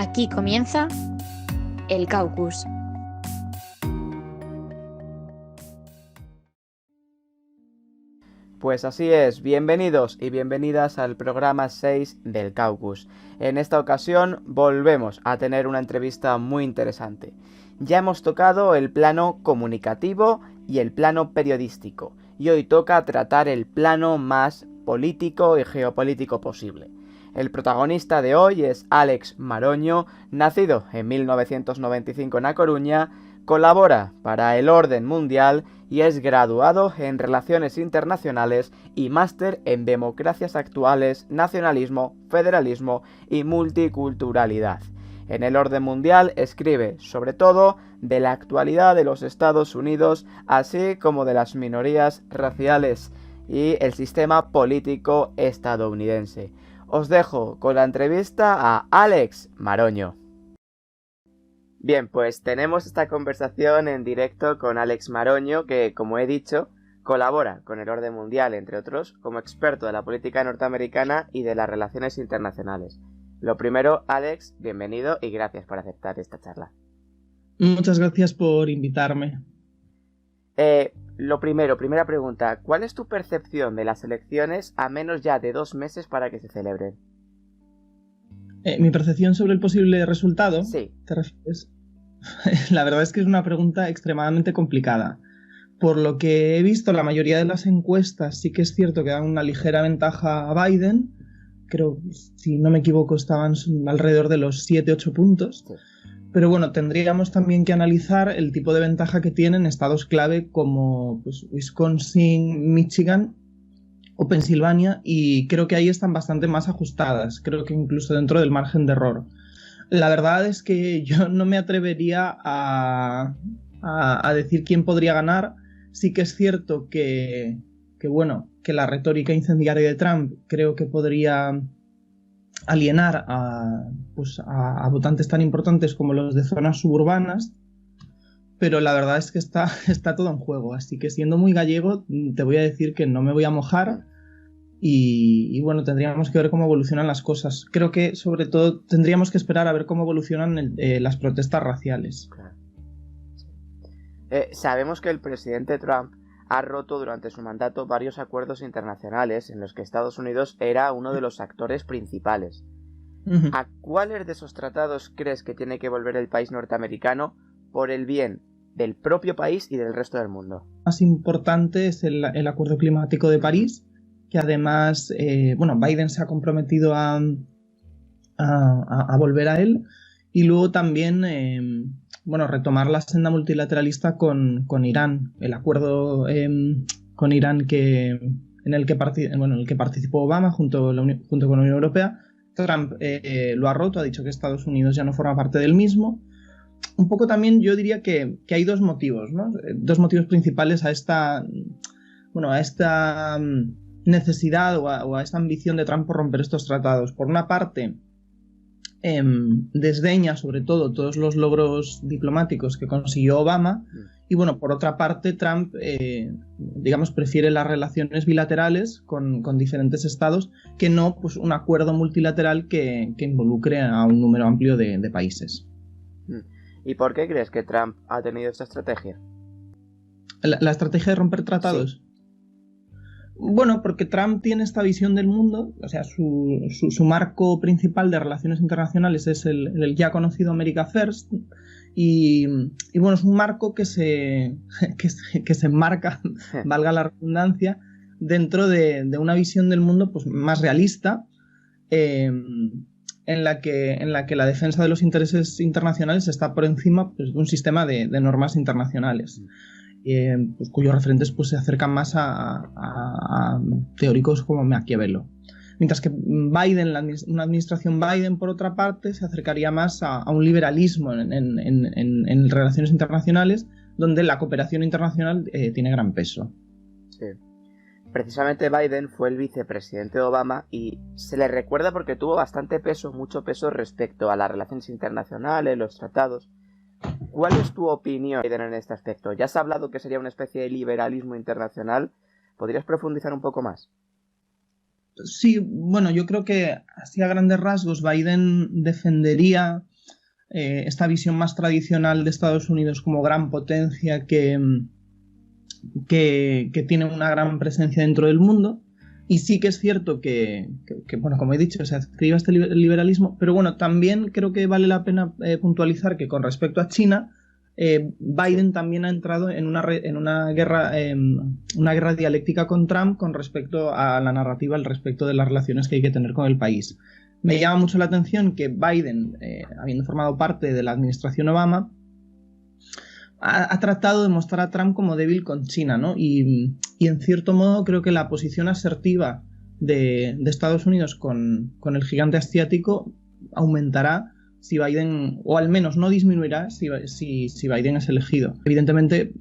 Aquí comienza el Caucus. Pues así es, bienvenidos y bienvenidas al programa 6 del Caucus. En esta ocasión volvemos a tener una entrevista muy interesante. Ya hemos tocado el plano comunicativo y el plano periodístico, y hoy toca tratar el plano más político y geopolítico posible. El protagonista de hoy es Álex Maroño, nacido en 1995 en A Coruña, colabora para El Orden Mundial y es graduado en Relaciones Internacionales y máster en Democracias Actuales, Nacionalismo, Federalismo y Multiculturalidad. En El Orden Mundial escribe, sobre todo, de la actualidad de los Estados Unidos, así como de las minorías raciales y el sistema político estadounidense. Os dejo con la entrevista a Álex Maroño. Bien, pues tenemos esta conversación en directo con Álex Maroño, que, como he dicho, colabora con El Orden Mundial, entre otros, como experto de la política norteamericana y de las relaciones internacionales. Lo primero, Álex, bienvenido y gracias por aceptar esta charla. Muchas gracias por invitarme. Lo primero, primera pregunta, ¿cuál es tu percepción de las elecciones a menos ya de 2 meses para que se celebren? ¿Mi percepción sobre el posible resultado? Sí. ¿Te refieres? La verdad es que es una pregunta extremadamente complicada. Por lo que he visto, la mayoría de las encuestas sí que es cierto que dan una ligera ventaja a Biden. Creo, si no me equivoco, estaban alrededor de los 7-8 puntos. Sí. Pero bueno, tendríamos también que analizar el tipo de ventaja que tienen estados clave como pues, Wisconsin, Michigan o Pensilvania, y creo que ahí están bastante más ajustadas, creo que incluso dentro del margen de error. La verdad es que yo no me atrevería a decir quién podría ganar. Sí que es cierto que la retórica incendiaria de Trump creo que podría alienar a votantes tan importantes como los de zonas suburbanas, pero la verdad es que está todo en juego, así que siendo muy gallego te voy a decir que no me voy a mojar y bueno, tendríamos que ver cómo evolucionan las cosas. Creo que sobre todo tendríamos que esperar a ver cómo evolucionan las protestas raciales. Claro. Sabemos que el presidente Trump ha roto durante su mandato varios acuerdos internacionales en los que Estados Unidos era uno de los actores principales. Uh-huh. ¿A cuáles de esos tratados crees que tiene que volver el país norteamericano por el bien del propio país y del resto del mundo? Más importante es el Acuerdo Climático de París, que además Biden se ha comprometido a volver a él, y luego también retomar la senda multilateralista con Irán, el acuerdo con Irán en el que participó Obama junto con la Unión Europea. Trump lo ha roto, ha dicho que Estados Unidos ya no forma parte del mismo. Un poco también yo diría que hay dos motivos, ¿no? Dos motivos principales a esta necesidad o a esta ambición de Trump por romper estos tratados. Por una parte, desdeña sobre todo todos los logros diplomáticos que consiguió Obama, y bueno, por otra parte Trump prefiere las relaciones bilaterales con diferentes estados que no pues un acuerdo multilateral que involucre a un número amplio de países. ¿Y por qué crees que Trump ha tenido esta estrategia? ¿La estrategia de romper tratados? Sí. Bueno, porque Trump tiene esta visión del mundo, o sea, su marco principal de relaciones internacionales es el ya conocido America First, y bueno, es un marco que se enmarca, valga la redundancia, dentro de una visión del mundo pues, más realista, en la que la defensa de los intereses internacionales está por encima pues, de un sistema de normas internacionales. Pues, cuyos referentes pues, se acercan más a teóricos como Maquiavelo. Mientras que una administración Biden, por otra parte, se acercaría más a un liberalismo en relaciones internacionales, donde la cooperación internacional tiene gran peso. Sí. Precisamente Biden fue el vicepresidente de Obama y se le recuerda porque tuvo bastante peso, mucho peso respecto a las relaciones internacionales, los tratados. ¿Cuál es tu opinión en este aspecto? Ya has hablado que sería una especie de liberalismo internacional. ¿Podrías profundizar un poco más? Sí, bueno, yo creo que así a grandes rasgos Biden defendería esta visión más tradicional de Estados Unidos como gran potencia que tiene una gran presencia dentro del mundo. Y sí que es cierto que bueno, como he dicho, se adscribe a este liberalismo, pero bueno, también creo que vale la pena puntualizar que con respecto a China, Biden también ha entrado en una guerra dialéctica con Trump con respecto a la narrativa al respecto de las relaciones que hay que tener con el país. Me llama mucho la atención que Biden, habiendo formado parte de la administración Obama, ha tratado de mostrar a Trump como débil con China, ¿no? Y en cierto modo creo que la posición asertiva de Estados Unidos con el gigante asiático aumentará si Biden, o al menos no disminuirá si Biden es elegido. Evidentemente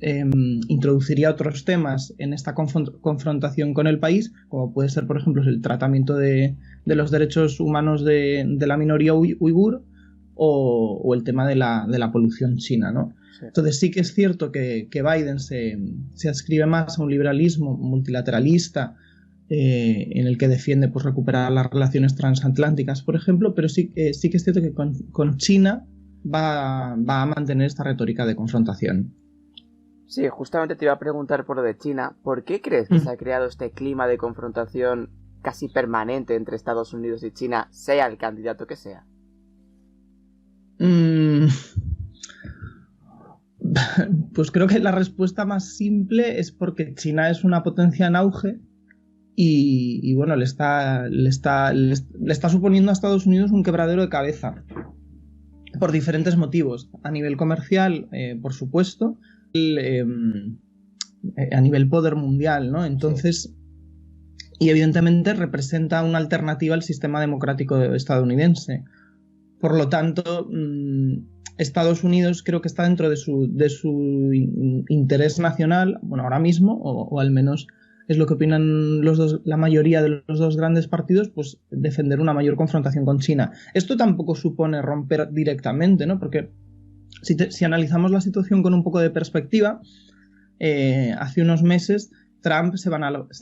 introduciría otros temas en esta confrontación con el país, como puede ser, por ejemplo, el tratamiento de los derechos humanos de la minoría uigur o el tema de la polución china, ¿no? Sí. Entonces sí que es cierto que Biden se adscribe más a un liberalismo multilateralista en el que defiende pues, recuperar las relaciones transatlánticas, por ejemplo, pero sí que es cierto que con China va a mantener esta retórica de confrontación. Sí, justamente te iba a preguntar por lo de China. ¿Por qué crees que se ha creado este clima de confrontación casi permanente entre Estados Unidos y China, sea el candidato que sea? Pues creo que la respuesta más simple es porque China es una potencia en auge y bueno, le está suponiendo a Estados Unidos un quebradero de cabeza por diferentes motivos. A nivel comercial, por supuesto, a nivel poder mundial, ¿no? Entonces, y evidentemente representa una alternativa al sistema democrático estadounidense. Por lo tanto, Estados Unidos creo que está dentro de su interés nacional, bueno, ahora mismo, o al menos es lo que opinan la mayoría de los dos grandes partidos, pues defender una mayor confrontación con China. Esto tampoco supone romper directamente, ¿no? Porque si analizamos la situación con un poco de perspectiva, hace unos meses Trump se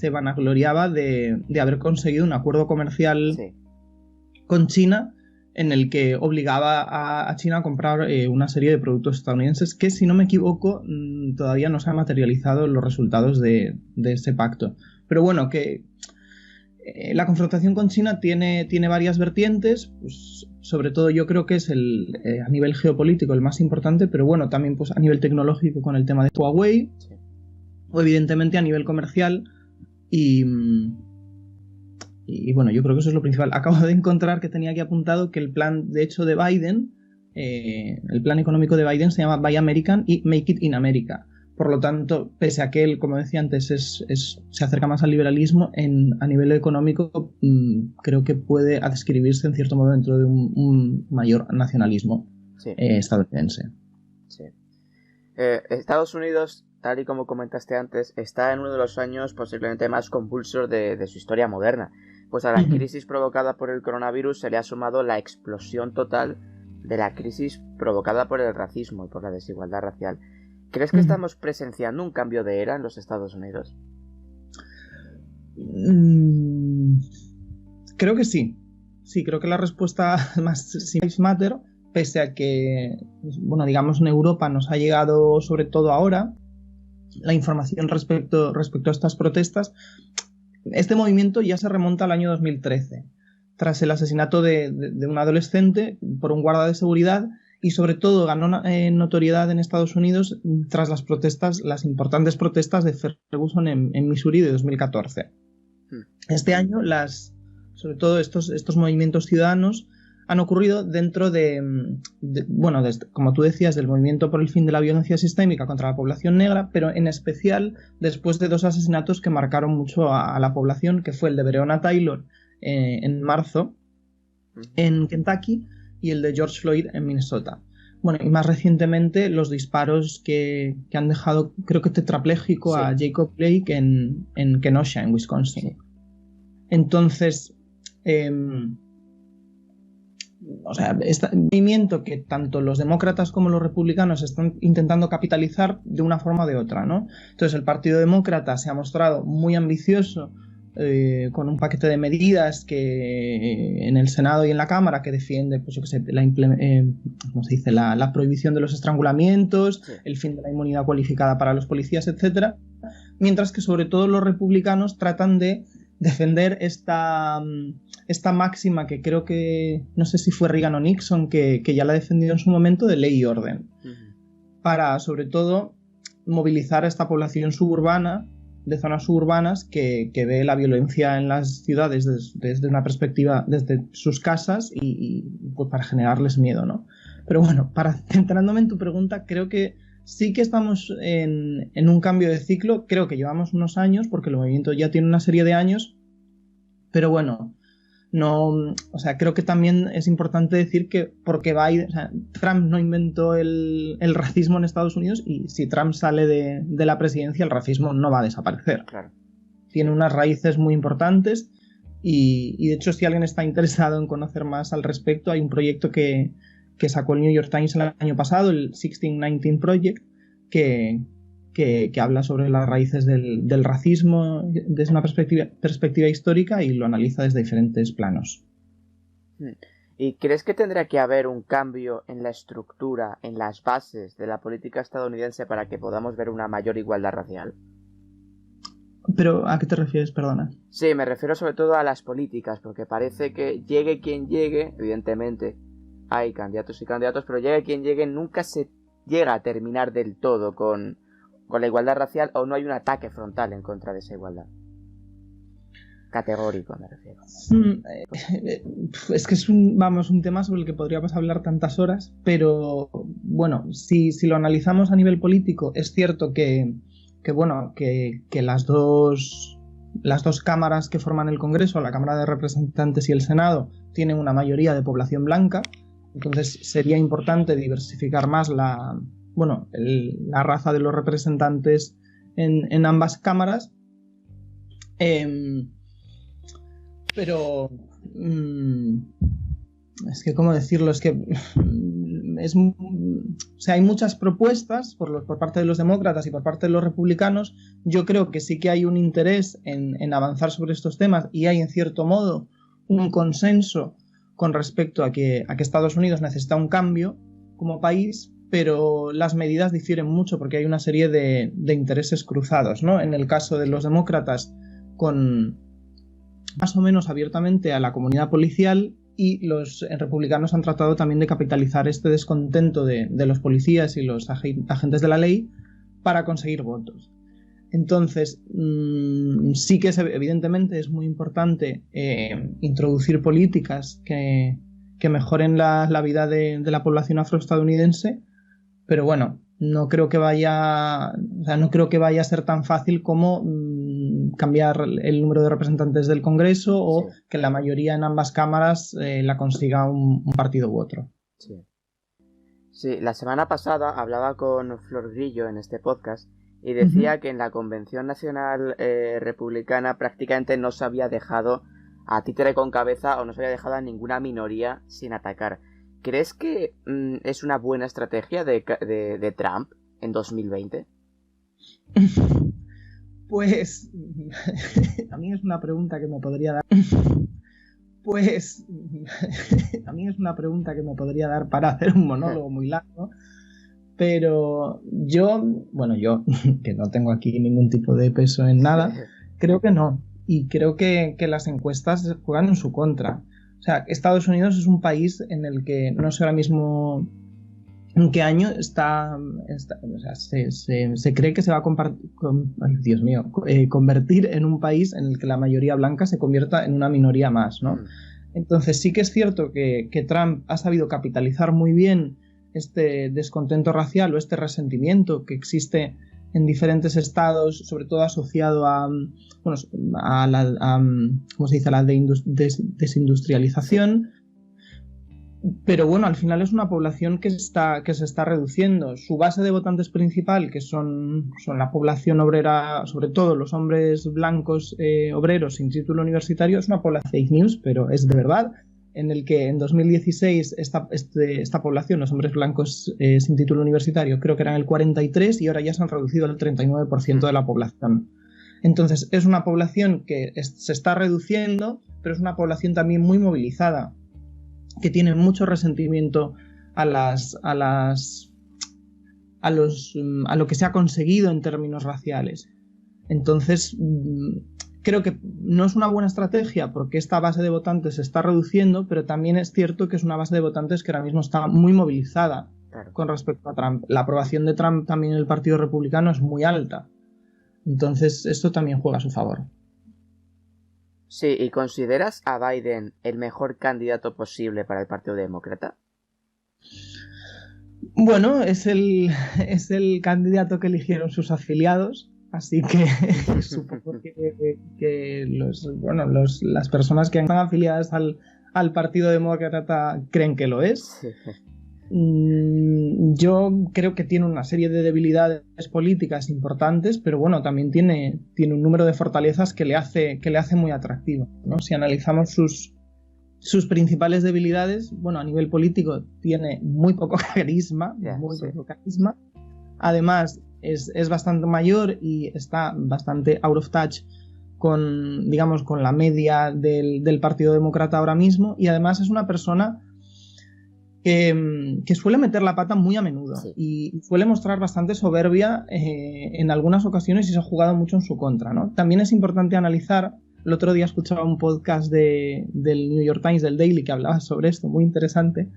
vanagloriaba de haber conseguido un acuerdo comercial con China en el que obligaba a China a comprar una serie de productos estadounidenses que, si no me equivoco, todavía no se han materializado los resultados de ese pacto. Pero bueno, que la confrontación con China tiene varias vertientes, pues, sobre todo yo creo que es a nivel geopolítico el más importante, pero bueno, también pues, a nivel tecnológico con el tema de Huawei, o evidentemente a nivel comercial y bueno, yo creo que eso es lo principal. Acabo de encontrar que tenía aquí apuntado que el plan, de hecho, de Biden, el plan económico de Biden se llama Buy American y Make It in America. Por lo tanto, pese a que él, como decía antes, se acerca más al liberalismo, a nivel económico creo que puede adscribirse en cierto modo dentro de un mayor nacionalismo estadounidense. Sí. Estados Unidos, tal y como comentaste antes, está en uno de los años posiblemente más convulsos de su historia moderna. Pues a la crisis provocada por el coronavirus se le ha sumado la explosión total de la crisis provocada por el racismo y por la desigualdad racial. ¿Crees que estamos presenciando un cambio de era en los Estados Unidos? Creo que sí. Sí, creo que la respuesta más Lives Matter, pese a que, bueno, digamos en Europa nos ha llegado sobre todo ahora la información respecto a estas protestas. Este movimiento ya se remonta al año 2013, tras el asesinato de un adolescente por un guarda de seguridad, y sobre todo ganó notoriedad en Estados Unidos tras las importantes protestas de Ferguson en Missouri de 2014. Este año, sobre todo estos movimientos ciudadanos han ocurrido dentro como tú decías, del movimiento por el fin de la violencia sistémica contra la población negra, pero en especial después de dos asesinatos que marcaron mucho a la población, que fue el de Breonna Taylor en marzo en Kentucky y el de George Floyd en Minnesota. Bueno, y más recientemente los disparos que han dejado, creo que tetrapléjico a Jacob Blake en Kenosha, en Wisconsin. Entonces, este movimiento que tanto los demócratas como los republicanos están intentando capitalizar de una forma o de otra, ¿no? Entonces el Partido Demócrata se ha mostrado muy ambicioso con un paquete de medidas que en el Senado y en la Cámara que defiende, pues yo qué sé, ¿cómo se dice? La prohibición de los estrangulamientos, Sí. el fin de la inmunidad cualificada para los policías, etcétera. Mientras que sobre todo los republicanos tratan de defender esta máxima que creo que, no sé si fue Reagan o Nixon, que ya la defendió en su momento, de ley y orden, para sobre todo movilizar a esta población suburbana, de zonas suburbanas, que ve la violencia en las ciudades desde una perspectiva, desde sus casas y pues para generarles miedo, ¿no? Pero bueno, centrándome en tu pregunta, creo que sí que estamos en un cambio de ciclo. Creo que llevamos unos años, porque el movimiento ya tiene una serie de años, pero bueno, no, o sea, creo que también es importante decir que porque Biden, o sea, Trump no inventó el racismo en Estados Unidos, y si Trump sale de la presidencia, el racismo no va a desaparecer. Claro. Tiene unas raíces muy importantes y de hecho, si alguien está interesado en conocer más al respecto, hay un proyecto que sacó el New York Times el año pasado, el 1619 Project, que habla sobre las raíces del racismo desde una perspectiva histórica, y lo analiza desde diferentes planos. ¿Y crees que tendrá que haber un cambio en la estructura, en las bases de la política estadounidense para que podamos ver una mayor igualdad racial? ¿Pero a qué te refieres, perdona? Sí, me refiero sobre todo a las políticas, porque parece que llegue quien llegue, evidentemente hay candidatos y candidatos, pero llegue quien llegue, nunca se llega a terminar del todo con la igualdad racial, o no hay un ataque frontal en contra de esa igualdad. Categórico, me refiero. Es que es un tema sobre el que podríamos hablar tantas horas, pero bueno, si lo analizamos a nivel político, es cierto que las dos cámaras que forman el Congreso, la Cámara de Representantes y el Senado, tienen una mayoría de población blanca. Entonces sería importante diversificar más la raza de los representantes en ambas cámaras. Pero es que, ¿cómo decirlo? Es que o sea, hay muchas propuestas por parte de los demócratas y por parte de los republicanos. Yo creo que sí que hay un interés en avanzar sobre estos temas, y hay en cierto modo un consenso con respecto a que Estados Unidos necesita un cambio como país, pero las medidas difieren mucho porque hay una serie de intereses cruzados, ¿no? En el caso de los demócratas, con más o menos abiertamente a la comunidad policial, y los republicanos han tratado también de capitalizar este descontento de los policías y los agentes de la ley para conseguir votos. Entonces, sí que evidentemente es muy importante introducir políticas que mejoren la vida de la población afroestadounidense, pero bueno, no creo que vaya a ser tan fácil como cambiar el número de representantes del Congreso, o sí, que la mayoría en ambas cámaras la consiga un partido u otro. Sí, la semana pasada hablaba con Flor Grillo en este podcast y decía que en la Convención Nacional Republicana prácticamente no se había dejado a títere con cabeza, o no se había dejado a ninguna minoría sin atacar. ¿Crees que es una buena estrategia de Trump en 2020? Pues a mí es una pregunta que me podría dar para hacer un monólogo muy largo, pero yo, que no tengo aquí ningún tipo de peso en nada, creo que no, y creo que las encuestas juegan en su contra. O sea, Estados Unidos es un país en el que no sé ahora mismo en qué año está, o sea, se cree que se va a convertir en un país en el que la mayoría blanca se convierta en una minoría más, ¿no? Entonces sí que es cierto que Trump ha sabido capitalizar muy bien este descontento racial o este resentimiento que existe en diferentes estados, sobre todo asociado a la desindustrialización. Pero bueno, al final es una población que se está reduciendo. Su base de votantes principal, que son la población obrera, sobre todo los hombres blancos obreros sin título universitario, es una población fake news, pero es de verdad, en el que en 2016 esta población, los hombres blancos sin título universitario, creo que eran el 43%, y ahora ya se han reducido al 39% de la población. Entonces es una población que se está reduciendo, pero es una población también muy movilizada, que tiene mucho resentimiento a lo que se ha conseguido en términos raciales. Entonces creo que no es una buena estrategia porque esta base de votantes se está reduciendo, pero también es cierto que es una base de votantes que ahora mismo está muy movilizada con respecto a Trump. La aprobación de Trump también en el Partido Republicano es muy alta. Entonces esto también juega a su favor. Sí, ¿y consideras a Biden el mejor candidato posible para el Partido Demócrata? Bueno, es el candidato que eligieron sus afiliados, así que supongo que las personas que están afiliadas al Partido Demócrata creen que lo es. Yo creo que tiene una serie de debilidades políticas importantes, pero bueno, también tiene un número de fortalezas que le hace muy atractivo, ¿no? Si analizamos sus principales debilidades, bueno, a nivel político tiene muy poco carisma, poco carisma. Además es bastante mayor y está bastante out of touch con la media del Partido Demócrata ahora mismo, y además es una persona que suele meter la pata muy a menudo, y suele mostrar bastante soberbia en algunas ocasiones, y se ha jugado mucho en su contra, ¿no? También es importante analizar. El otro día escuchaba un podcast del New York Times, del Daily, que hablaba sobre esto, muy interesante,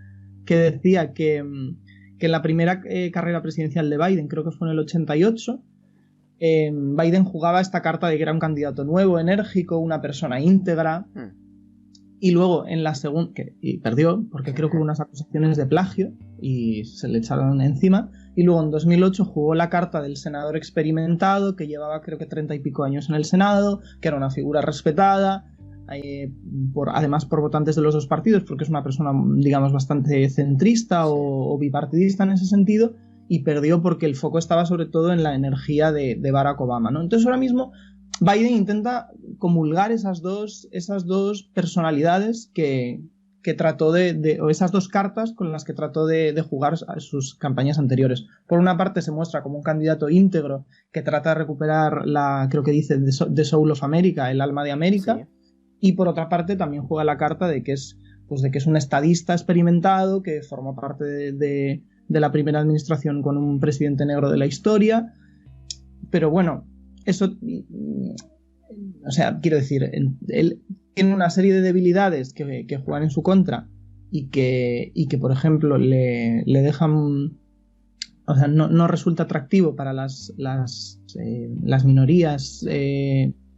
que decía que en la primera carrera presidencial de Biden, creo que fue en el 88, Biden jugaba esta carta de que era un candidato nuevo, enérgico, una persona íntegra. Y luego en la segunda, y perdió, porque creo que hubo unas acusaciones de plagio y se le echaron encima. Y luego en 2008 jugó la carta del senador experimentado, que llevaba creo que 30 y pico años en el Senado, que era una figura respetada, además por votantes de los dos partidos, porque es una persona, digamos, bastante centrista o bipartidista en ese sentido, y perdió porque el foco estaba sobre todo en la energía de Barack Obama, ¿no? Entonces ahora mismo Biden intenta comulgar esas dos personalidades que trató o esas dos cartas con las que trató de jugar a sus campañas anteriores. Por una parte se muestra como un candidato íntegro que trata de recuperar creo que dice The Soul of America, el alma de América, y por otra parte también juega la carta de que es un estadista experimentado, que formó parte de la primera administración con un presidente negro de la historia. Pero bueno, eso, o sea, quiero decir, él tiene una serie de debilidades que juegan en su contra y que por ejemplo, le dejan, o sea, no resulta atractivo para las minorías,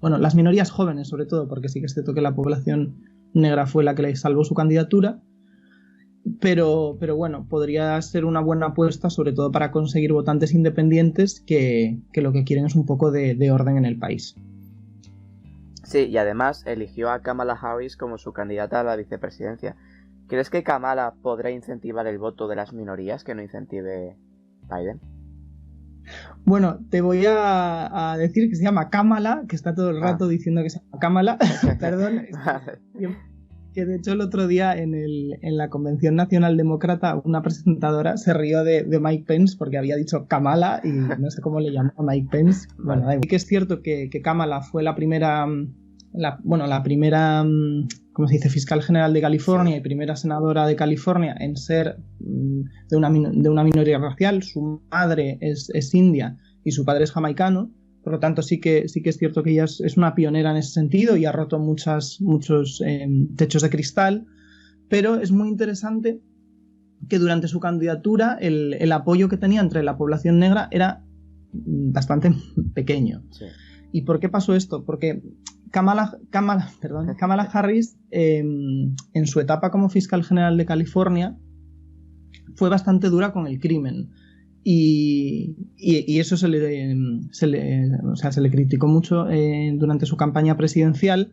las minorías jóvenes sobre todo, porque sí que es cierto que la población negra fue la que le salvó su candidatura. Pero bueno, podría ser una buena apuesta, sobre todo para conseguir votantes independientes que lo que quieren es un poco de orden en el país. Sí, y además eligió a Kamala Harris como su candidata a la vicepresidencia. ¿Crees que Kamala podrá incentivar el voto de las minorías que no incentive Biden? Bueno, te voy a decir que se llama Kamala, que está todo el rato diciendo que se llama Kamala. Perdón. Que de hecho el otro día en la Convención Nacional Demócrata una presentadora se rió de Mike Pence porque había dicho Kamala y no sé cómo le llamó a Mike Pence. Bueno, que es cierto que Kamala fue la primera, ¿cómo se dice?, fiscal general de California y primera senadora de California en ser de una minoría racial. Su madre es india y su padre es jamaicano. Por lo tanto, sí que es cierto que ella es una pionera en ese sentido y ha roto muchos techos de cristal, pero es muy interesante que durante su candidatura el apoyo que tenía entre la población negra era bastante pequeño. Sí. ¿Y por qué pasó esto? Porque Kamala Harris, en su etapa como fiscal general de California, fue bastante dura con el crimen. Y eso se le criticó mucho durante su campaña presidencial,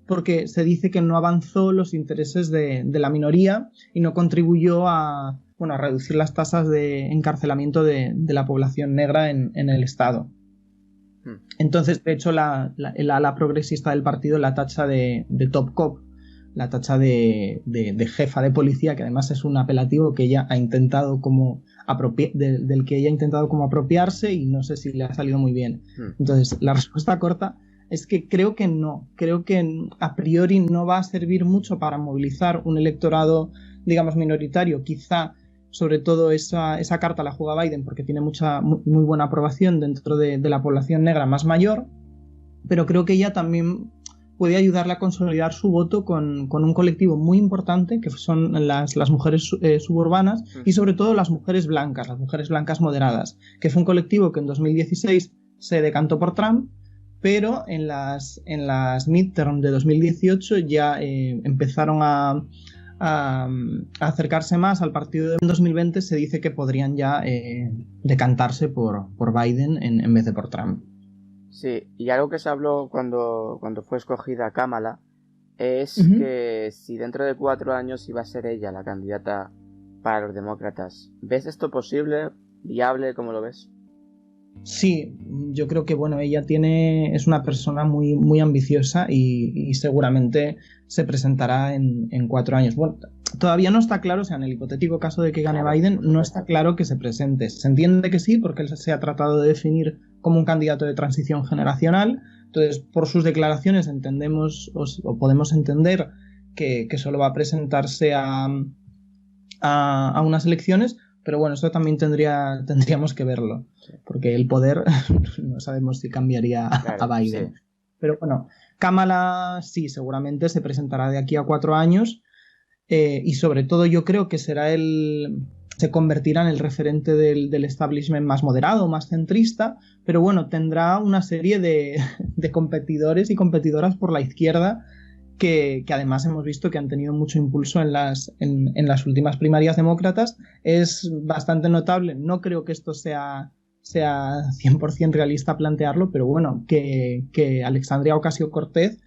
porque se dice que no avanzó los intereses de la minoría y no contribuyó a reducir las tasas de encarcelamiento de la población negra en el estado. Entonces, de hecho, el ala progresista del partido la tacha de top cop, la tacha de jefa de policía, que además es un apelativo que ella ha intentado como del que ella ha intentado como apropiarse y no sé si le ha salido muy bien. Entonces, la respuesta corta es que creo que no. Creo que a priori no va a servir mucho para movilizar un electorado, digamos, minoritario. Quizá, sobre todo, esa carta la juega Biden porque tiene muy buena aprobación dentro de la población negra más mayor, pero creo que ella también puede ayudarle a consolidar su voto con un colectivo muy importante, que son las mujeres suburbanas y sobre todo las mujeres blancas moderadas, que fue un colectivo que en 2016 se decantó por Trump, pero en las midterm de 2018 ya empezaron a acercarse más al partido de 2020. Se dice que podrían ya decantarse por Biden en vez de por Trump. Sí, y algo que se habló cuando fue escogida Kamala es que si dentro de 4 años iba a ser ella la candidata para los demócratas. ¿Ves esto posible? ¿Viable? ¿Cómo lo ves? Sí, yo creo que bueno, ella es una persona muy, muy ambiciosa y seguramente se presentará en 4 años. Bueno, todavía no está claro, o sea, en el hipotético caso de que gane Biden, no está claro que se presente. Se entiende que sí, porque él se ha tratado de definir como un candidato de transición generacional. Entonces, por sus declaraciones entendemos o podemos entender que solo va a presentarse a unas elecciones. Pero bueno, esto también tendríamos que verlo, porque el poder no sabemos si cambiaría a Biden. Sí. Pero bueno, Kamala sí, seguramente se presentará de aquí a 4 años y sobre todo yo creo que se convertirá en el referente del establishment más moderado, más centrista, pero bueno, tendrá una serie de competidores y competidoras por la izquierda que además hemos visto que han tenido mucho impulso en las últimas primarias demócratas. Es bastante notable, no creo que esto sea 100% realista plantearlo, pero bueno, que Alexandria Ocasio-Cortez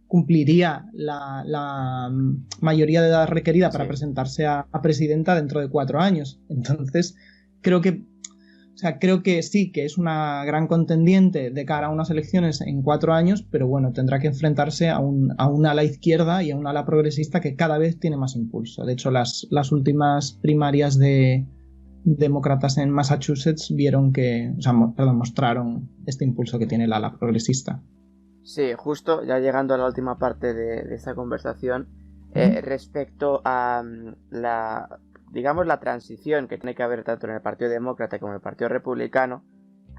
cumpliría la mayoría de edad requerida para presentarse a presidenta dentro de 4 años. Entonces, creo que sí, que es una gran contendiente de cara a unas elecciones en 4 años, pero bueno, tendrá que enfrentarse a un ala izquierda y a un ala progresista que cada vez tiene más impulso. De hecho, las últimas primarias de demócratas en Massachusetts mostraron este impulso que tiene el ala progresista. Sí, justo ya llegando a la última parte de esta conversación, respecto a la transición que tiene que haber tanto en el Partido Demócrata como en el Partido Republicano.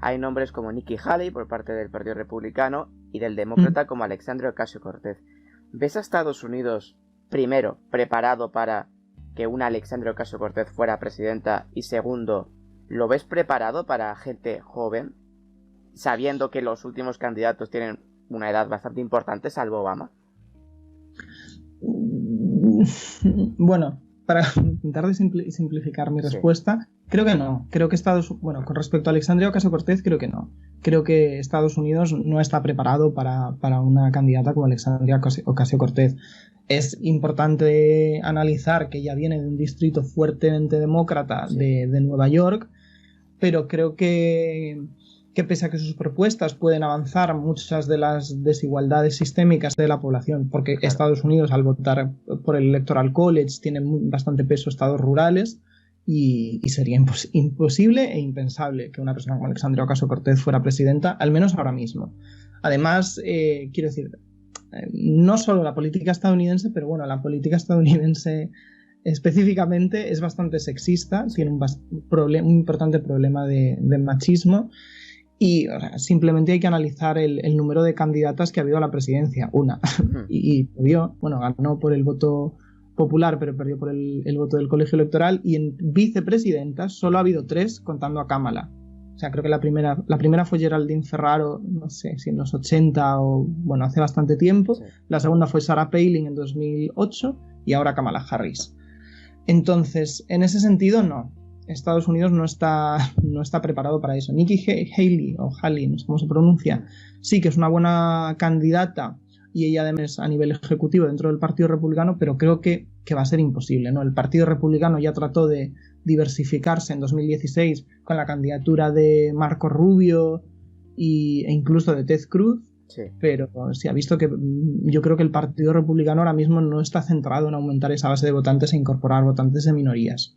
Hay nombres como Nikki Haley por parte del Partido Republicano y del Demócrata como Alexandria Ocasio-Cortez. ¿Ves a Estados Unidos, primero, preparado para que una Alexandria Ocasio-Cortez fuera presidenta? Y segundo, ¿lo ves preparado para gente joven, sabiendo que los últimos candidatos tienen una edad bastante importante, salvo Obama? Bueno, para intentar de simplificar mi respuesta, creo que no. Creo que con respecto a Alexandria Ocasio-Cortez, creo que no. Creo que Estados Unidos no está preparado para una candidata como Alexandria Ocasio-Cortez. Es importante analizar que ella viene de un distrito fuertemente demócrata de Nueva York, pero creo que pese a que sus propuestas pueden avanzar muchas de las desigualdades sistémicas de la población, porque Estados Unidos, al votar por el Electoral College, tiene bastante peso estados rurales y sería imposible e impensable que una persona como Alexandria Ocasio-Cortez fuera presidenta, al menos ahora mismo. Además, quiero decir, no solo la política estadounidense, pero bueno, la política estadounidense específicamente es bastante sexista, tiene un importante problema de machismo. Y simplemente hay que analizar el número de candidatas que ha habido a la presidencia. Una. Y perdió, ganó por el voto popular, pero perdió por el voto del colegio electoral. Y en vicepresidentas solo ha habido 3, contando a Kamala. O sea, creo que la primera fue Geraldine Ferraro, no sé si en los 80 o, hace bastante tiempo. Sí. La segunda fue Sarah Palin en 2008 y ahora Kamala Harris. Entonces, en ese sentido, no. Estados Unidos no está preparado para eso. Nikki Haley, o Haley, no sé cómo se pronuncia, sí que es una buena candidata y ella además a nivel ejecutivo dentro del Partido Republicano, pero creo que va a ser imposible, ¿no? El Partido Republicano ya trató de diversificarse en 2016 con la candidatura de Marco Rubio e incluso de Ted Cruz, Sí. Pero se ha visto que yo creo que el Partido Republicano ahora mismo no está centrado en aumentar esa base de votantes e incorporar votantes de minorías.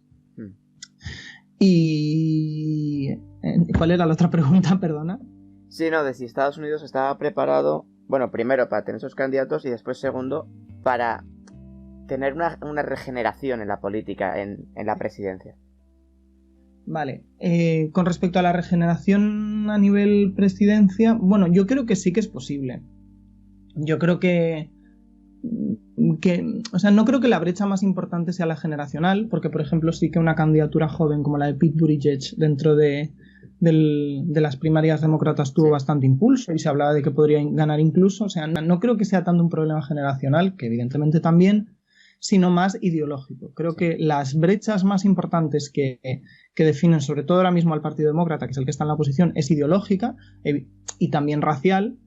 ¿Y cuál era la otra pregunta, perdona? Sí, no, de si Estados Unidos estaba preparado, bueno, primero para tener esos candidatos y después segundo para tener una regeneración en la política, en la presidencia. Vale, con respecto a la regeneración a nivel presidencia, bueno, yo creo que sí que es posible. Yo creo o sea, no creo que la brecha más importante sea la generacional, porque por ejemplo sí que una candidatura joven como la de Pete Buttigieg dentro de las primarias demócratas tuvo bastante impulso y se hablaba de que podría ganar incluso. O sea, no creo que sea tanto un problema generacional, que evidentemente también, sino más ideológico. Creo que las brechas más importantes que definen sobre todo ahora mismo al Partido Demócrata, que es el que está en la oposición, es ideológica y también racial,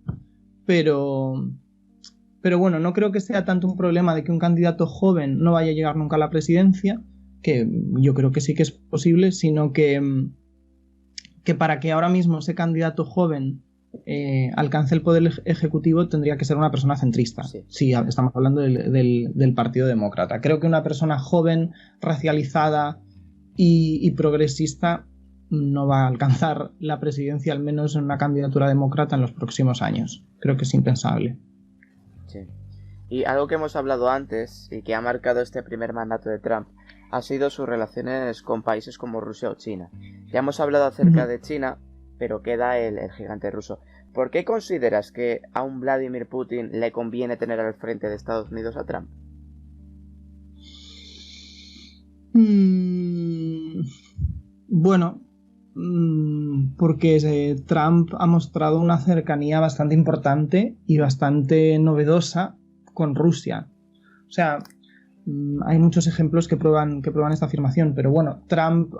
pero bueno, no creo que sea tanto un problema de que un candidato joven no vaya a llegar nunca a la presidencia, que yo creo que sí que es posible, sino que para que ahora mismo ese candidato joven alcance el poder ejecutivo tendría que ser una persona centrista. Sí, estamos hablando del Partido Demócrata. Creo que una persona joven, racializada y progresista no va a alcanzar la presidencia, al menos en una candidatura demócrata en los próximos años. Creo que es impensable. Sí. Y algo que hemos hablado antes y que ha marcado este primer mandato de Trump ha sido sus relaciones con países como Rusia o China. Ya hemos hablado acerca de China, pero queda el gigante ruso. ¿Por qué consideras que a un Vladimir Putin le conviene tener al frente de Estados Unidos a Trump? Bueno, porque Trump ha mostrado una cercanía bastante importante y bastante novedosa con Rusia. O sea, hay muchos ejemplos que prueban esta afirmación, pero bueno, Trump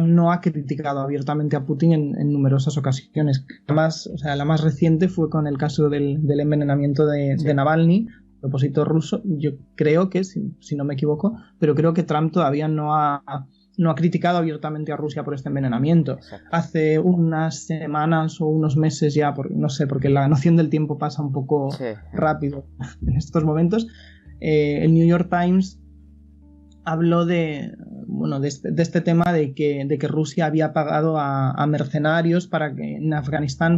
no ha criticado abiertamente a Putin en numerosas ocasiones. La más reciente fue con el caso del envenenamiento de Navalny, el opositor ruso. Yo creo que, si no me equivoco, pero creo que Trump todavía no ha criticado abiertamente a Rusia por este envenenamiento. Exacto. Hace unas semanas o unos meses ya, no sé, porque la noción del tiempo pasa un poco rápido en estos momentos, el New York Times habló de este tema de que Rusia había pagado a mercenarios para que en Afganistán.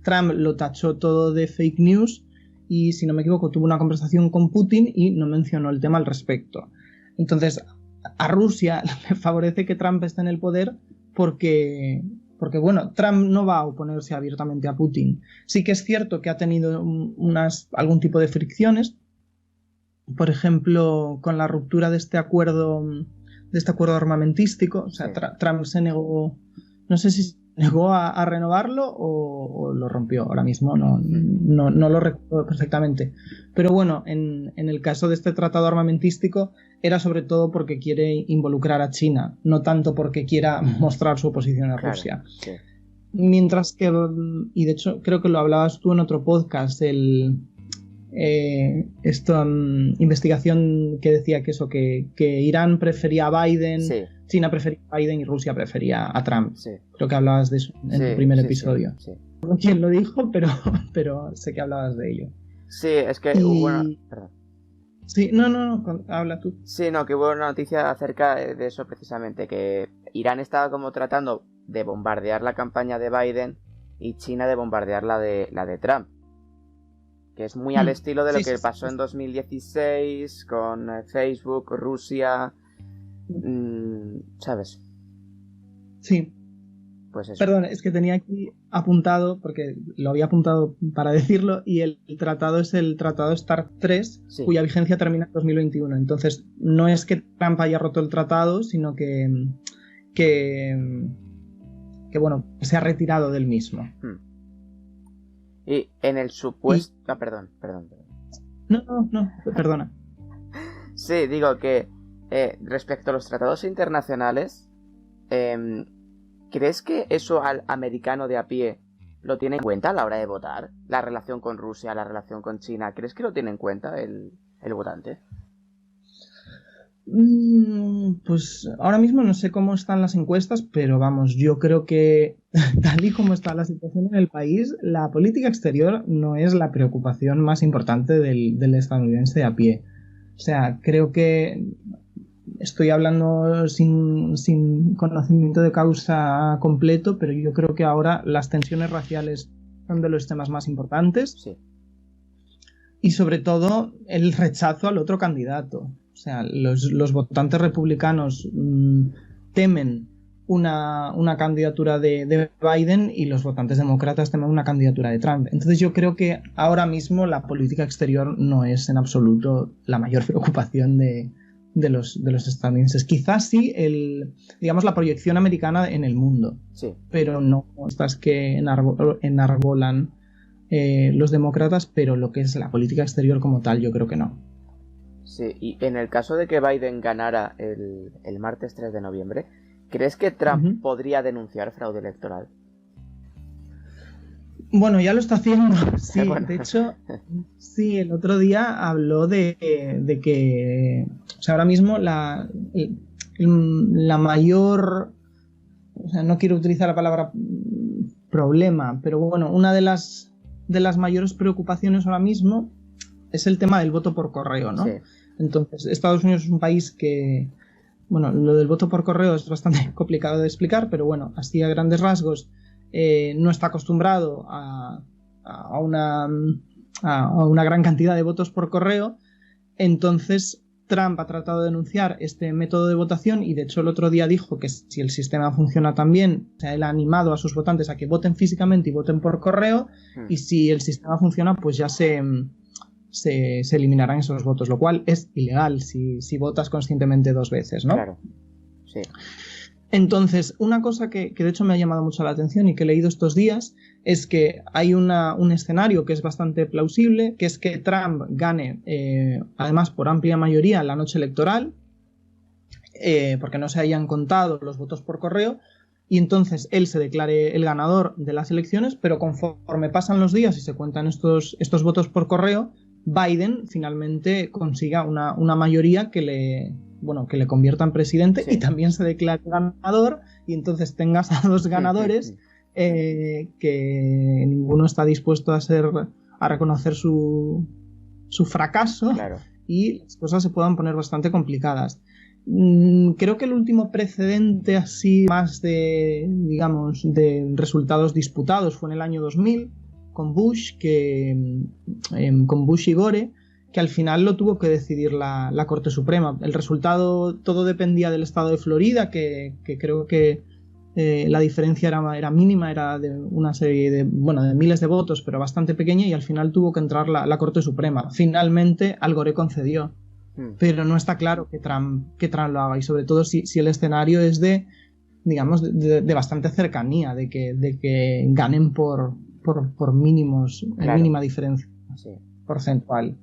Trump lo tachó todo de fake news y, si no me equivoco, tuvo una conversación con Putin y no mencionó el tema al respecto. Entonces, a Rusia le favorece que Trump esté en el poder porque bueno, Trump no va a oponerse abiertamente a Putin. Sí que es cierto que ha tenido algún tipo de fricciones, por ejemplo, con la ruptura de este acuerdo armamentístico. O sea, Trump se negó, no sé si se negó a renovarlo o lo rompió. Ahora mismo no lo recuerdo perfectamente. Pero bueno, en el caso de este tratado armamentístico era sobre todo porque quiere involucrar a China, no tanto porque quiera mostrar su oposición a Rusia. Sí. Mientras que, y de hecho creo que lo hablabas tú en otro podcast, investigación que decía que Irán prefería a Biden, China prefería a Biden y Rusia prefería a Trump. Sí. Creo que hablabas de eso en tu primer episodio. Sí. No sé quién lo dijo, pero sé que hablabas de ello. Sí, es que perdón. Sí, no, habla tú. Sí, no, que hubo una noticia acerca de eso precisamente, que Irán estaba como tratando de bombardear la campaña de Biden y China de bombardear la de Trump. Que es muy al estilo de lo que pasó en 2016 con Facebook, Rusia, ¿sabes? Sí. Pues eso. Perdón, es que tenía aquí apuntado, porque lo había apuntado para decirlo, y el tratado es el Tratado START 3, cuya vigencia termina en 2021. Entonces, no es que Trump haya roto el tratado, sino que bueno, se ha retirado del mismo. Y en el supuesto... Perdón. No, perdona. Sí, digo que respecto a los tratados internacionales, ¿crees que eso al americano de a pie lo tiene en cuenta a la hora de votar? La relación con Rusia, la relación con China, ¿crees que lo tiene en cuenta el votante? Pues ahora mismo no sé cómo están las encuestas, pero vamos, yo creo que tal y como está la situación en el país, la política exterior no es la preocupación más importante del estadounidense a pie. O sea, creo que estoy hablando sin conocimiento de causa completo, pero yo creo que ahora las tensiones raciales son de los temas más importantes. Sí. Y sobre todo el rechazo al otro candidato. O sea, los votantes republicanos temen una candidatura de Biden y los votantes demócratas temen una candidatura de Trump. Entonces yo creo que ahora mismo la política exterior no es en absoluto la mayor preocupación de los estadounidenses. Quizás sí digamos la proyección americana en el mundo, Sí. pero no estas que enarbolan los demócratas, pero lo que es la política exterior como tal, yo creo que no. Sí, y en el caso de que Biden ganara el martes 3 de noviembre, ¿crees que Trump podría denunciar fraude electoral? Bueno, ya lo está haciendo, sí. Bueno. De hecho, sí, el otro día habló de que, o sea, ahora mismo la mayor, o sea, no quiero utilizar la palabra problema, pero bueno, una de las mayores preocupaciones ahora mismo es el tema del voto por correo, ¿no? Sí. Entonces, Estados Unidos es un país que, bueno, lo del voto por correo es bastante complicado de explicar, pero bueno, así a grandes rasgos, no está acostumbrado a una gran cantidad de votos por correo. Entonces Trump ha tratado de denunciar este método de votación y de hecho el otro día dijo que si el sistema funciona tan bien, o sea, él ha animado a sus votantes a que voten físicamente y voten por correo, y si el sistema funciona pues ya se eliminarán esos votos, lo cual es ilegal si votas conscientemente 2 veces, ¿no? Claro, sí. Entonces, una cosa que de hecho me ha llamado mucho la atención y que he leído estos días es que hay un escenario que es bastante plausible, que es que Trump gane, además por amplia mayoría, la noche electoral, porque no se hayan contado los votos por correo, y entonces él se declare el ganador de las elecciones, pero conforme pasan los días y se cuentan estos votos por correo, Biden finalmente consiga una mayoría que le convierta en presidente, sí, y también se declare ganador, y entonces tengas a 2 ganadores que ninguno está dispuesto a reconocer su fracaso, claro, y las cosas se puedan poner bastante complicadas. Creo que el último precedente así más de resultados disputados fue en el año 2000 con Bush, con Bush y Gore, que al final lo tuvo que decidir la Corte Suprema. El resultado todo dependía del estado de Florida, que creo que la diferencia era mínima, era de una serie de miles de votos, pero bastante pequeña, y al final tuvo que entrar la Corte Suprema. Finalmente Al Gore concedió, pero no está claro que Trump lo haga, y sobre todo si el escenario es de bastante cercanía, de que ganen por mínimos, claro, en mínima diferencia, sí, porcentual.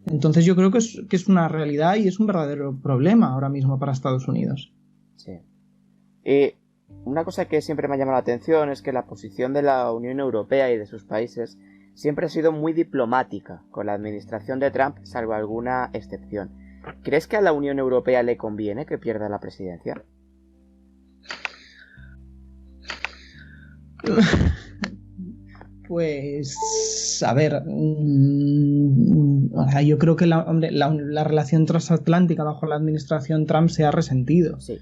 Entonces yo creo que es una realidad y es un verdadero problema ahora mismo para Estados Unidos. Sí. Una cosa que siempre me ha llamado la atención es que la posición de la Unión Europea y de sus países siempre ha sido muy diplomática con la administración de Trump, salvo alguna excepción. ¿Crees que a la Unión Europea le conviene que pierda la presidencia? Pues, a ver, yo creo que la relación transatlántica bajo la administración Trump se ha resentido. Sí.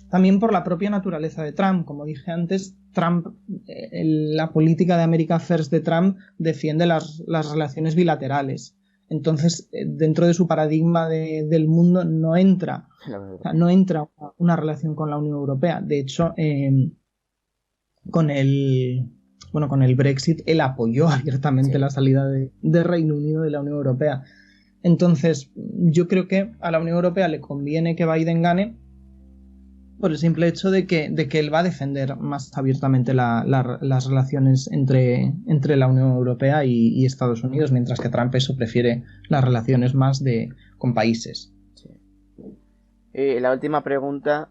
También por la propia naturaleza de Trump. Como dije antes, Trump, la política de America First de Trump defiende las relaciones bilaterales. Entonces, dentro de su paradigma del mundo no entra una relación con la Unión Europea. De hecho, con el Brexit, él apoyó abiertamente, sí, la salida de Reino Unido de la Unión Europea. Entonces, yo creo que a la Unión Europea le conviene que Biden gane por el simple hecho de que él va a defender más abiertamente las relaciones entre la Unión Europea y Estados Unidos, mientras que Trump prefiere las relaciones más con países. Sí. La última pregunta,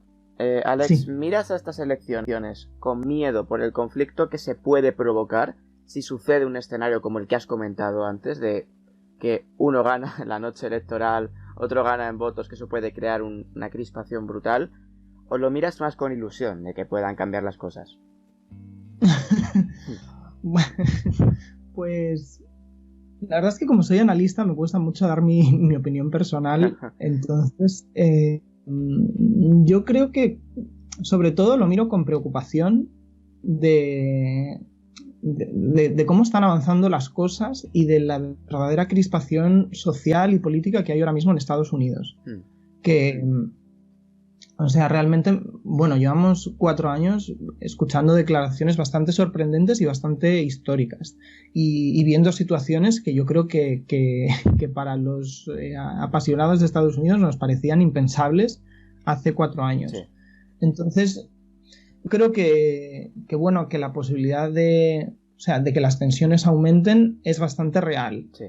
Alex, sí, ¿miras a estas elecciones con miedo por el conflicto que se puede provocar si sucede un escenario como el que has comentado antes, de que uno gana en la noche electoral otro gana en votos, que eso puede crear una crispación brutal, o lo miras más con ilusión de que puedan cambiar las cosas? Pues la verdad es que como soy analista me cuesta mucho dar mi opinión personal, entonces yo creo que sobre todo lo miro con preocupación de cómo están avanzando las cosas y de la verdadera crispación social y política que hay ahora mismo en Estados Unidos. Que, o sea, realmente, bueno, llevamos 4 años escuchando declaraciones bastante sorprendentes y bastante históricas y viendo situaciones que yo creo que para los apasionados de Estados Unidos nos parecían impensables hace 4 años. Sí. Entonces, creo que bueno, que la posibilidad de que las tensiones aumenten es bastante real. Sí.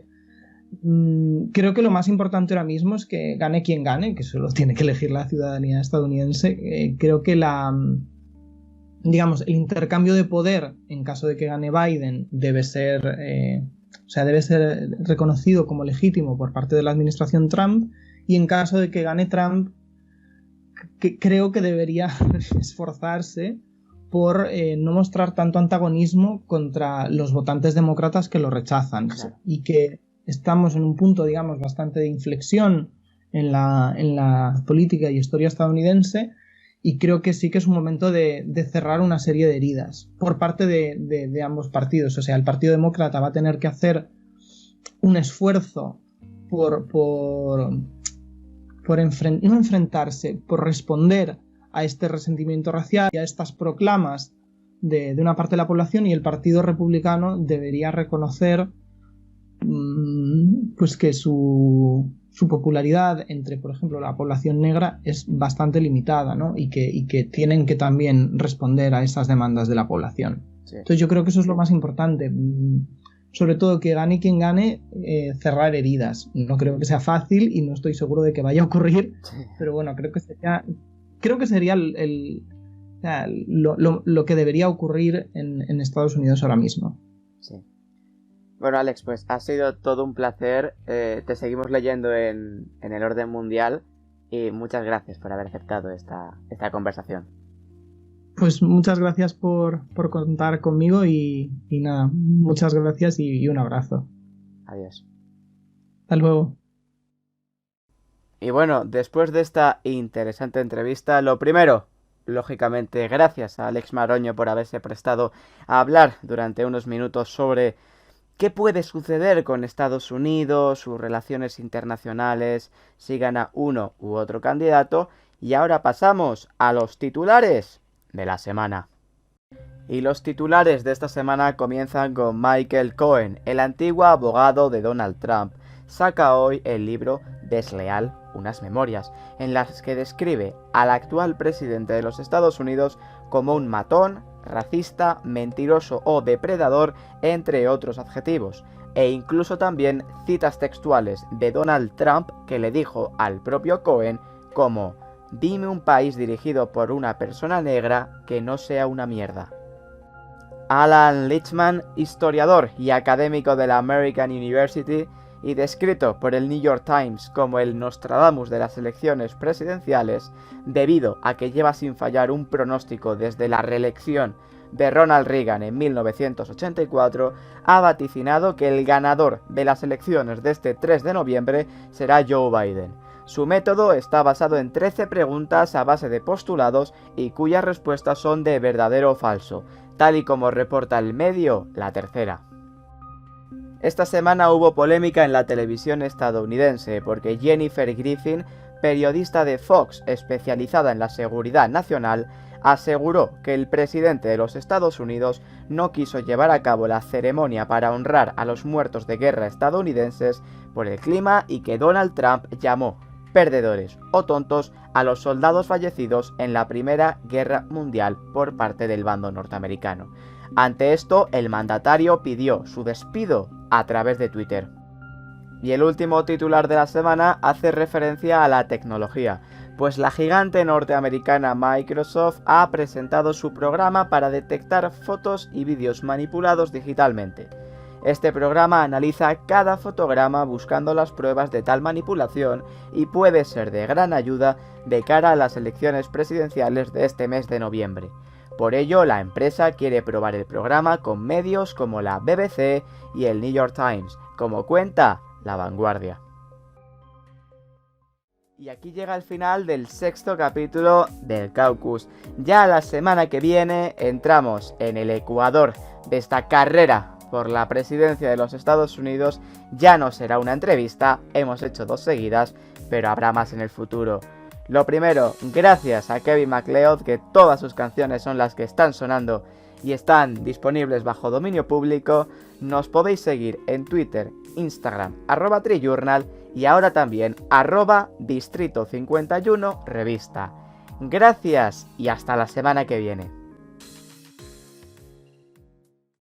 Creo que lo más importante ahora mismo es que gane quien gane, que solo tiene que elegir la ciudadanía estadounidense. Creo que el intercambio de poder en caso de que gane Biden debe ser reconocido como legítimo por parte de la administración Trump, y en caso de que gane Trump, creo que debería esforzarse por no mostrar tanto antagonismo contra los votantes demócratas que lo rechazan. Claro. Y que estamos en un punto, digamos, bastante de inflexión en la política y historia estadounidense, y creo que sí que es un momento de cerrar una serie de heridas por parte de ambos partidos. O sea, el Partido Demócrata va a tener que hacer un esfuerzo por no enfrentarse, por responder a este resentimiento racial y a estas proclamas de una parte de la población, y el Partido Republicano debería reconocer pues que su popularidad entre, por ejemplo, la población negra es bastante limitada, ¿no? Y que tienen que también responder a esas demandas de la población. Sí. Entonces yo creo que eso es lo más importante. Sobre todo que gane quien gane, cerrar heridas. No creo que sea fácil y no estoy seguro de que vaya a ocurrir, sí. Pero bueno, creo que sería lo que debería ocurrir en Estados Unidos ahora mismo. Sí. Bueno, Alex, pues ha sido todo un placer. Te seguimos leyendo en el orden mundial, y muchas gracias por haber aceptado esta conversación. Pues muchas gracias por contar conmigo y nada, muchas gracias y un abrazo. Adiós. Hasta luego. Y bueno, después de esta interesante entrevista, lo primero, lógicamente, gracias a Alex Maroño por haberse prestado a hablar durante unos minutos sobre qué puede suceder con Estados Unidos, sus relaciones internacionales, si gana uno u otro candidato. Y ahora pasamos a los titulares de la semana. Y los titulares de esta semana comienzan con Michael Cohen, el antiguo abogado de Donald Trump. Saca hoy el libro Desleal, unas memorias, en las que describe al actual presidente de los Estados Unidos como un matón, racista, mentiroso o depredador, entre otros adjetivos, e incluso también citas textuales de Donald Trump que le dijo al propio Cohen como: dime un país dirigido por una persona negra que no sea una mierda. Alan Lichtman, historiador y académico de la American University y descrito por el New York Times como el Nostradamus de las elecciones presidenciales, debido a que lleva sin fallar un pronóstico desde la reelección de Ronald Reagan en 1984, ha vaticinado que el ganador de las elecciones de este 3 de noviembre será Joe Biden. Su método está basado en 13 preguntas a base de postulados y cuyas respuestas son de verdadero o falso, tal y como reporta el medio La Tercera. Esta semana hubo polémica en la televisión estadounidense porque Jennifer Griffin, periodista de Fox especializada en la seguridad nacional, aseguró que el presidente de los Estados Unidos no quiso llevar a cabo la ceremonia para honrar a los muertos de guerra estadounidenses por el clima y que Donald Trump llamó perdedores o tontos a los soldados fallecidos en la Primera Guerra Mundial por parte del bando norteamericano. Ante esto, el mandatario pidió su despido a través de Twitter. Y el último titular de la semana hace referencia a la tecnología, pues la gigante norteamericana Microsoft ha presentado su programa para detectar fotos y vídeos manipulados digitalmente. Este programa analiza cada fotograma buscando las pruebas de tal manipulación y puede ser de gran ayuda de cara a las elecciones presidenciales de este mes de noviembre. Por ello, la empresa quiere probar el programa con medios como la BBC y el New York Times, como cuenta La Vanguardia. Y aquí llega el final del 6º capítulo del Caucus. Ya la semana que viene entramos en el ecuador de esta carrera por la presidencia de los Estados Unidos. Ya no será una entrevista, hemos hecho 2 seguidas, pero habrá más en el futuro. Lo primero, gracias a Kevin MacLeod, que todas sus canciones son las que están sonando y están disponibles bajo dominio público. Nos podéis seguir en Twitter, Instagram, @trijournal y ahora también @distrito51revista. Gracias y hasta la semana que viene.